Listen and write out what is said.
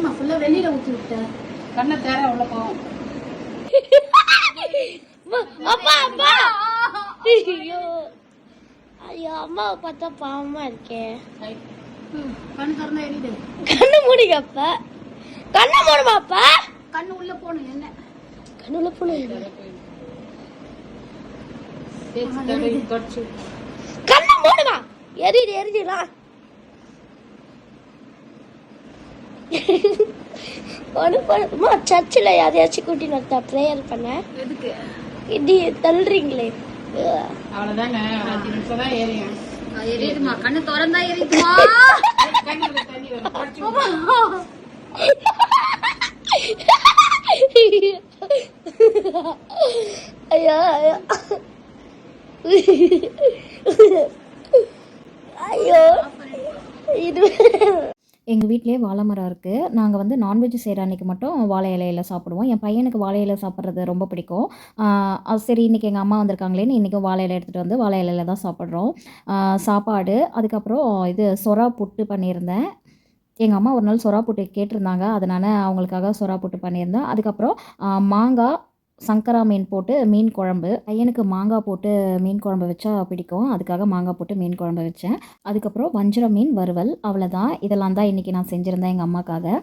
என்னம்மா ஃபுல்லா வெளியில ஊத்தி விட்டேன். கண்ணை தேர உள்ள போவோம். அப்பா அப்பா ஐயோ ஐயோ அம்மாவை பார்த்தா பாவமா இருக்கேன். கண்ணு திறந்தா எரியுது. கண்ணு மூடிங்க அப்பா. கண்ணை மூடுமா அப்பா. கண்ணு உள்ள போகணும். என்ன கண்ணு உள்ள போகணும். கண்ணை மூடுமா. எரியுது எரிஞ்சுடா. சர்ச்சில் யாரையாச்சும் கூட்டின்னு வந்தா ப்ரேயர் பண்ண. எதுக்கு இது தள்ளுறீங்களே. அவ்வளவுதாங்க. 5 நிமிஷம் தான் ஏறியும். எரியுதுமா. கண்ணு திறந்தா எரியுதுமா. ஐயா ஐயோ இது எங்கள் வீட்டிலே வாழை மரம் இருக்குது. நாங்கள் வந்து நான்வெஜ் செய்கிற அன்றைக்கி மட்டும் வாழை இலையில் சாப்பிடுவோம். என் பையனுக்கு வாழை இலை சாப்பிட்றது ரொம்ப பிடிக்கும். சரி இன்றைக்கி எங்கள் அம்மா வந்திருக்காங்களேன்னு இன்றைக்கும் வாழை இலை எடுத்துகிட்டு வந்து வாழை இலையில் தான் சாப்பிட்றோம். சாப்பாடு, அதுக்கப்புறம் இது சொரா புட்டு பண்ணியிருந்தேன். எங்கள் அம்மா ஒரு நாள் சொரா புட்டு கேட்டிருந்தாங்க, அதனால் அவங்களுக்காக சொரா புட்டு பண்ணியிருந்தேன். அதுக்கப்புறம் மாங்காய், சங்கரா மீன் போட்டு மீன் குழம்பு. பையனுக்கு மாங்காய் போட்டு மீன் குழம்பு வச்சா பிடிக்கும், அதுக்காக மாங்காய் போட்டு மீன் குழம்பு வச்சேன். அதுக்கப்புறம் வஞ்சரம் மீன் வறுவல். அவ்வளோதான். இதெல்லாம் தான் இன்றைக்கி நான் செஞ்சுருந்தேன் எங்கள் அம்மாக்காக.